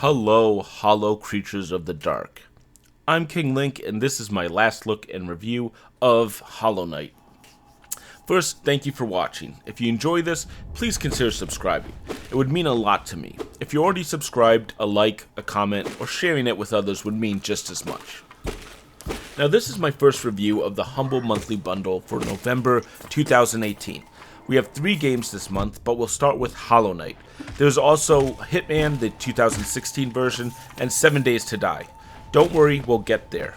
Hello, hollow creatures of the dark. I'm King Link, and this is my last look and review of Hollow Knight. First, thank you for watching. If you enjoy this, please consider subscribing. It would mean a lot to me. If you're already subscribed, a like, a comment, or sharing it with others would mean just as much. Now, this is my first review of the Humble Monthly Bundle for November 2018. We have 3 games this month, but we'll start with Hollow Knight. There's also Hitman, the 2016 version, and 7 Days to Die. Don't worry, we'll get there.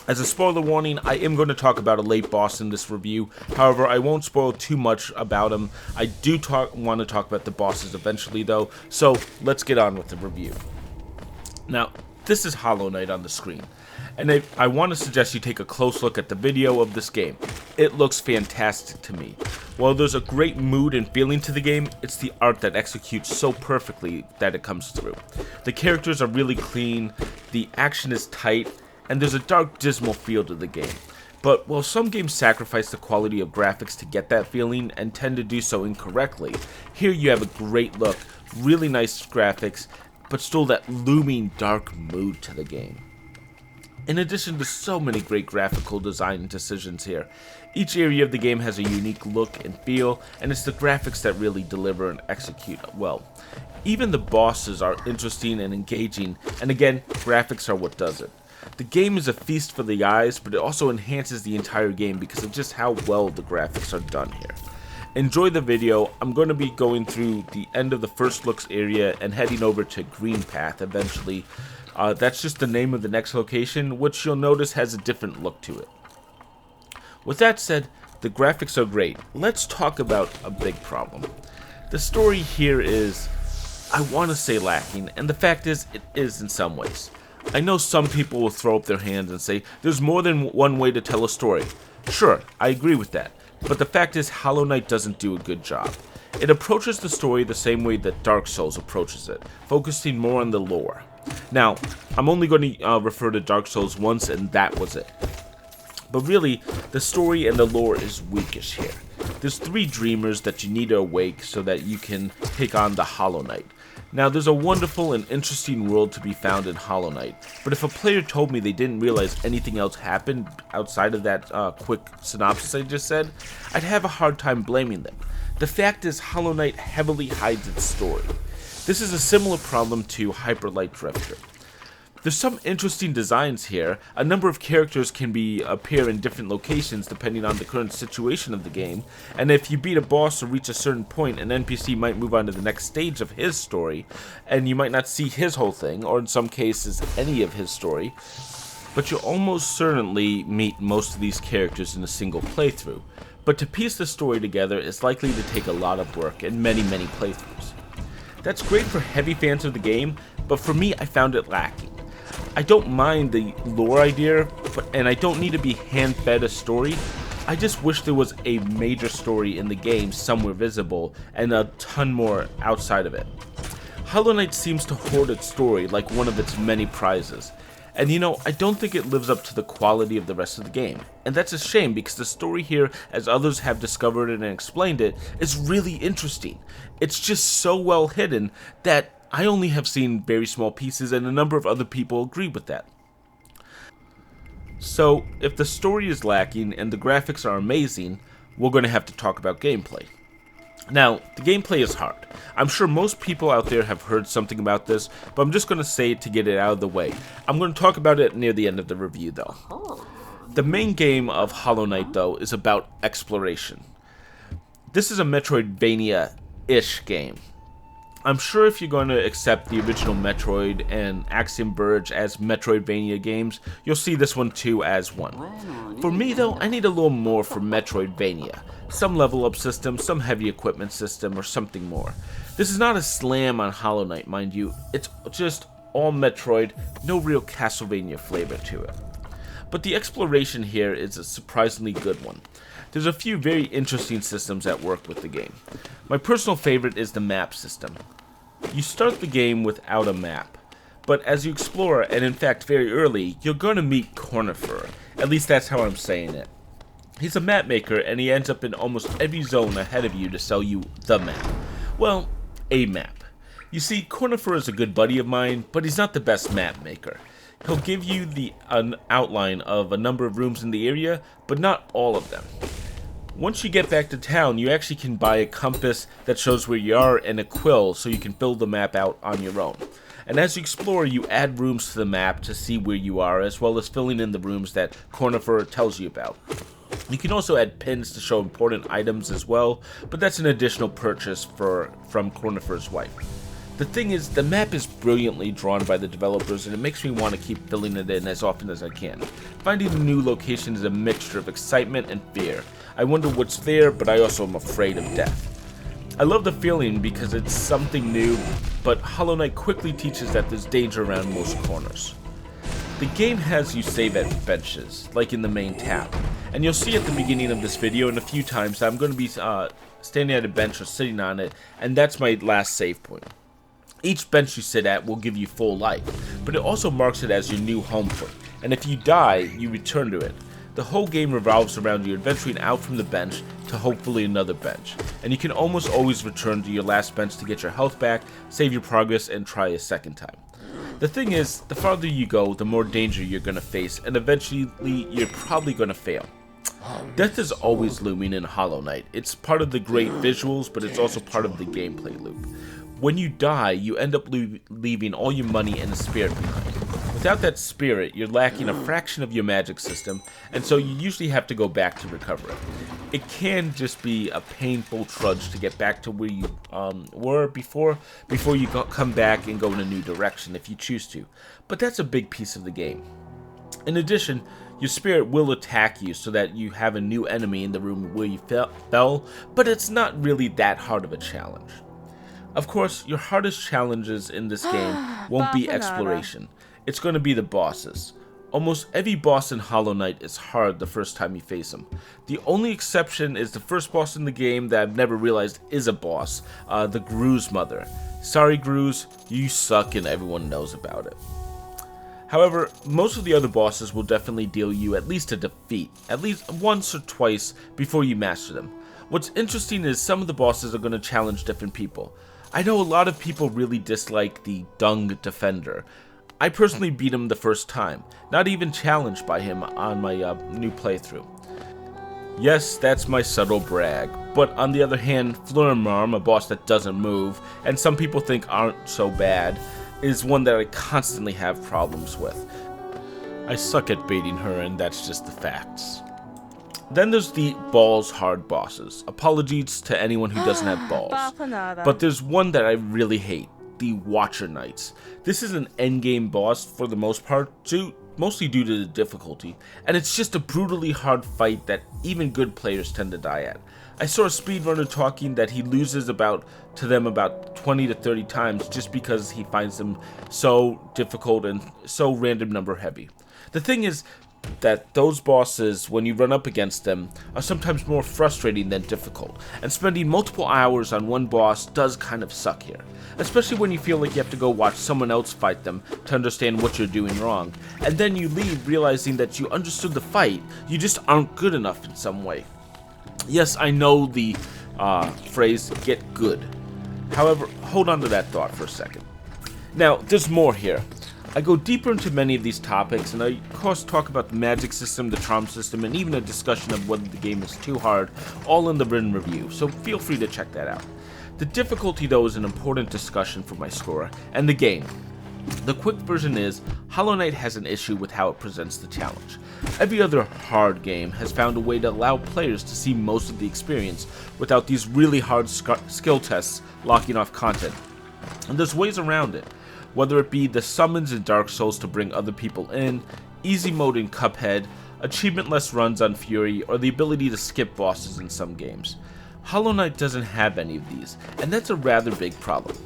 As a spoiler warning, I am going to talk about a late boss in this review. However, I won't spoil too much about him. I do want to talk about the bosses eventually, though, so let's get on with the review. Now, this is Hollow Knight on the screen, and I want to suggest you take a close look at the video of this game. It looks fantastic to me. While there's a great mood and feeling to the game, it's the art that executes so perfectly that it comes through. The characters are really clean, the action is tight, and there's a dark, dismal feel to the game. But while some games sacrifice the quality of graphics to get that feeling and tend to do so incorrectly, here you have a great look, really nice graphics, but still that looming dark mood to the game. In addition to so many great graphical design decisions here, each area of the game has a unique look and feel, and it's the graphics that really deliver and execute well. Even the bosses are interesting and engaging, and again, graphics are what does it. The game is a feast for the eyes, but it also enhances the entire game because of just how well the graphics are done here. Enjoy the video. I'm going to be going through the end of the first looks area and heading over to Green Path eventually. That's just the name of the next location, which you'll notice has a different look to it. With that said, the graphics are great. Let's talk about a big problem. The story here is, I want to say, lacking, and the fact is, it is in some ways. I know some people will throw up their hands and say, there's more than one way to tell a story. Sure, I agree with that, but the fact is, Hollow Knight doesn't do a good job. It approaches the story the same way that Dark Souls approaches it, focusing more on the lore. Now, I'm only going to refer to Dark Souls once, and that was it. But really, the story and the lore is weakish here. There's 3 dreamers that you need to awake so that you can take on the Hollow Knight. Now, there's a wonderful and interesting world to be found in Hollow Knight, but if a player told me they didn't realize anything else happened outside of that quick synopsis I just said, I'd have a hard time blaming them. The fact is, Hollow Knight heavily hides its story. This is a similar problem to Hyper Light Drifter. There's some interesting designs here. A number of characters can appear in different locations depending on the current situation of the game, and if you beat a boss or reach a certain point, an NPC might move on to the next stage of his story, and you might not see his whole thing, or in some cases any of his story, but you'll almost certainly meet most of these characters in a single playthrough. But to piece the story together is likely to take a lot of work and many playthroughs. That's great for heavy fans of the game, but for me, I found it lacking. I don't mind the lore idea, and I don't need to be hand-fed a story. I just wish there was a major story in the game somewhere visible, and a ton more outside of it. Hollow Knight seems to hoard its story like one of its many prizes. And you know, I don't think it lives up to the quality of the rest of the game. And that's a shame because the story here, as others have discovered it and explained it, is really interesting. It's just so well hidden that I only have seen very small pieces, and a number of other people agree with that. So, if the story is lacking and the graphics are amazing, we're going to have to talk about gameplay. Now, the gameplay is hard. I'm sure most people out there have heard something about this, but I'm just going to say it to get it out of the way. I'm going to talk about it near the end of the review, though. The main game of Hollow Knight, though, is about exploration. This is a Metroidvania-ish game. I'm sure if you're going to accept the original Metroid and Axiom Verge as Metroidvania games, you'll see this one too as one. For me though, I need a little more for Metroidvania. Some level up system, some heavy equipment system, or something more. This is not a slam on Hollow Knight, mind you. It's just all Metroid, no real Castlevania flavor to it. But the exploration here is a surprisingly good one. There's a few very interesting systems at work with the game. My personal favorite is the map system. You start the game without a map, but as you explore, and in fact very early, you're going to meet Cornifer. At least that's how I'm saying it. He's a map maker, and he ends up in almost every zone ahead of you to sell you the map. Well, a map. You see, Cornifer is a good buddy of mine, but he's not the best map maker. He'll give you an outline of a number of rooms in the area, but not all of them. Once you get back to town, you actually can buy a compass that shows where you are and a quill so you can build the map out on your own. And as you explore, you add rooms to the map to see where you are, as well as filling in the rooms that Cornifer tells you about. You can also add pins to show important items as well, but that's an additional purchase from Cornifer's wife. The thing is, the map is brilliantly drawn by the developers, and it makes me want to keep filling it in as often as I can. Finding a new location is a mixture of excitement and fear. I wonder what's there, but I also am afraid of death. I love the feeling because it's something new, but Hollow Knight quickly teaches that there's danger around most corners. The game has you save at benches, like in the main tab, and you'll see at the beginning of this video and a few times that I'm going to be standing at a bench or sitting on it, and that's my last save point. Each bench you sit at will give you full life, but it also marks it as your new home point, and if you die, you return to it. The whole game revolves around you adventuring out from the bench to hopefully another bench, and you can almost always return to your last bench to get your health back, save your progress, and try a second time. The thing is, the farther you go, the more danger you're going to face, and eventually you're probably going to fail. Death is always looming in Hollow Knight. It's part of the great visuals, but it's also part of the gameplay loop. When you die, you end up leaving all your money and a spirit behind. Without that spirit, you're lacking a fraction of your magic system, and so you usually have to go back to recover it. It can just be a painful trudge to get back to where you were before you come back and go in a new direction if you choose to, but that's a big piece of the game. In addition, your spirit will attack you so that you have a new enemy in the room where you fell, but it's not really that hard of a challenge. Of course, your hardest challenges in this game won't be exploration. It's going to be the bosses. Almost every boss in Hollow Knight is hard the first time you face them. The only exception is the first boss in the game that I've never realized is a boss, the Gru's mother. Sorry Gruz, you suck and everyone knows about it. However, most of the other bosses will definitely deal you at least a defeat, at least once or twice before you master them. What's interesting is some of the bosses are going to challenge different people. I know a lot of people really dislike the Dung Defender. I personally beat him the first time, not even challenged by him on my new playthrough. Yes, that's my subtle brag, but on the other hand, Flurmarm, a boss that doesn't move, and some people think aren't so bad, is one that I constantly have problems with. I suck at baiting her, and that's just the facts. Then there's the balls hard bosses. Apologies to anyone who doesn't have balls. But there's one that I really hate, the Watcher Knights. This is an endgame boss for the most part, mostly due to the difficulty, and it's just a brutally hard fight that even good players tend to die at. I saw a speedrunner talking that he loses to them about 20 to 30 times just because he finds them so difficult and so random number heavy. The thing is that those bosses, when you run up against them, are sometimes more frustrating than difficult, and spending multiple hours on one boss does kind of suck here, especially when you feel like you have to go watch someone else fight them to understand what you're doing wrong, and then you leave realizing that you understood the fight, you just aren't good enough in some way. Yes, I know the phrase, get good. However, hold on to that thought for a second. Now, there's more here. I go deeper into many of these topics, and I of course talk about the magic system, the charm system, and even a discussion of whether the game is too hard, all in the written review, so feel free to check that out. The difficulty though is an important discussion for my score, and the game. The quick version is, Hollow Knight has an issue with how it presents the challenge. Every other hard game has found a way to allow players to see most of the experience without these really hard skill tests locking off content. And there's ways around it. Whether it be the summons in Dark Souls to bring other people in, easy mode in Cuphead, achievement-less runs on Fury, or the ability to skip bosses in some games. Hollow Knight doesn't have any of these, and that's a rather big problem.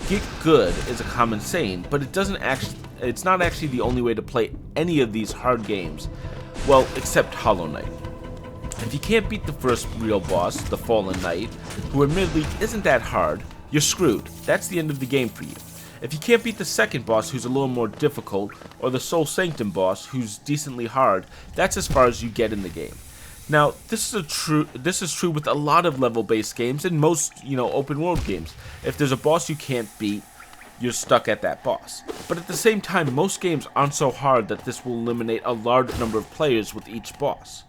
Get good is a common saying, but it's not actually the only way to play any of these hard games, well, except Hollow Knight. If you can't beat the first real boss, the Fallen Knight, who admittedly isn't that hard, you're screwed. That's the end of the game for you. If you can't beat the second boss, who's a little more difficult, or the Soul Sanctum boss, who's decently hard, that's as far as you get in the game. Now, this is true with a lot of level-based games and most, open world games. If there's a boss you can't beat, you're stuck at that boss. But at the same time, most games aren't so hard that this will eliminate a large number of players with each boss.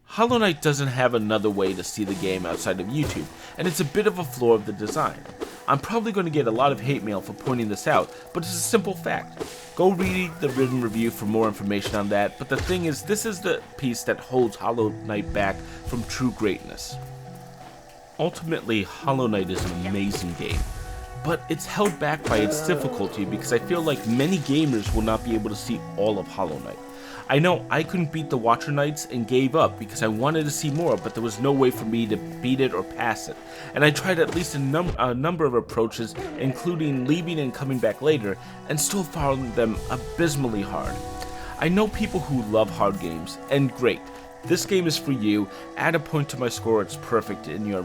Hollow Knight doesn't have another way to see the game outside of YouTube, and it's a bit of a flaw of the design. I'm probably going to get a lot of hate mail for pointing this out, but it's a simple fact. Go read the written review for more information on that, but the thing is, this is the piece that holds Hollow Knight back from true greatness. Ultimately, Hollow Knight is an amazing game, but it's held back by its difficulty because I feel like many gamers will not be able to see all of Hollow Knight. I know I couldn't beat the Watcher Knights and gave up because I wanted to see more, but there was no way for me to beat it or pass it. And I tried at least a number of approaches, including leaving and coming back later, and still found them abysmally hard. I know people who love hard games, and great. This game is for you. Add a point to my score, it's perfect in your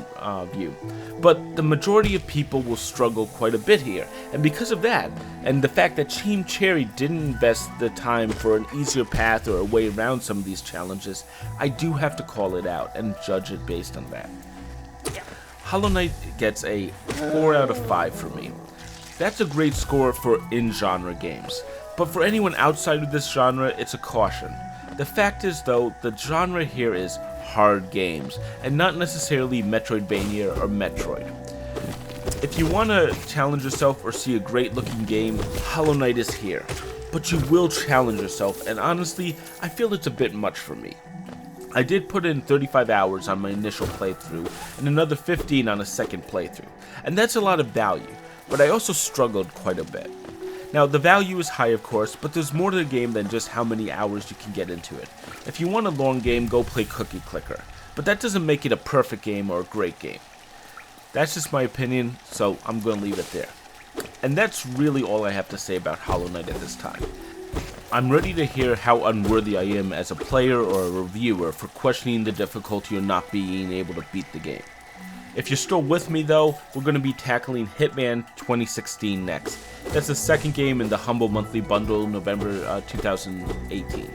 view. But the majority of people will struggle quite a bit here, and because of that, and the fact that Team Cherry didn't invest the time for an easier path or a way around some of these challenges, I do have to call it out and judge it based on that. Hollow Knight gets a 4 out of 5 for me. That's a great score for in-genre games, but for anyone outside of this genre, it's a caution. The fact is, though, the genre here is hard games, and not necessarily Metroidvania or Metroid. If you want to challenge yourself or see a great looking game, Hollow Knight is here. But you will challenge yourself, and honestly, I feel it's a bit much for me. I did put in 35 hours on my initial playthrough, and another 15 on a second playthrough, and that's a lot of value, but I also struggled quite a bit. Now, the value is high, of course, but there's more to the game than just how many hours you can get into it. If you want a long game, go play Cookie Clicker, but that doesn't make it a perfect game or a great game. That's just my opinion, so I'm going to leave it there. And that's really all I have to say about Hollow Knight at this time. I'm ready to hear how unworthy I am as a player or a reviewer for questioning the difficulty or not being able to beat the game. If you're still with me, though, we're going to be tackling Hitman 2016 next. That's the second game in the Humble Monthly Bundle, November 2018.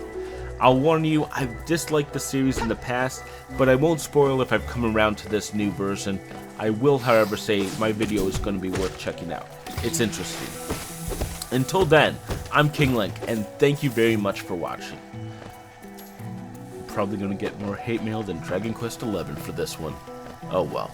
I'll warn you, I've disliked the series in the past, but I won't spoil if I've come around to this new version. I will, however, say my video is going to be worth checking out. It's interesting. Until then, I'm King Link, and thank you very much for watching. I'm probably going to get more hate mail than Dragon Quest XI for this one. Oh well.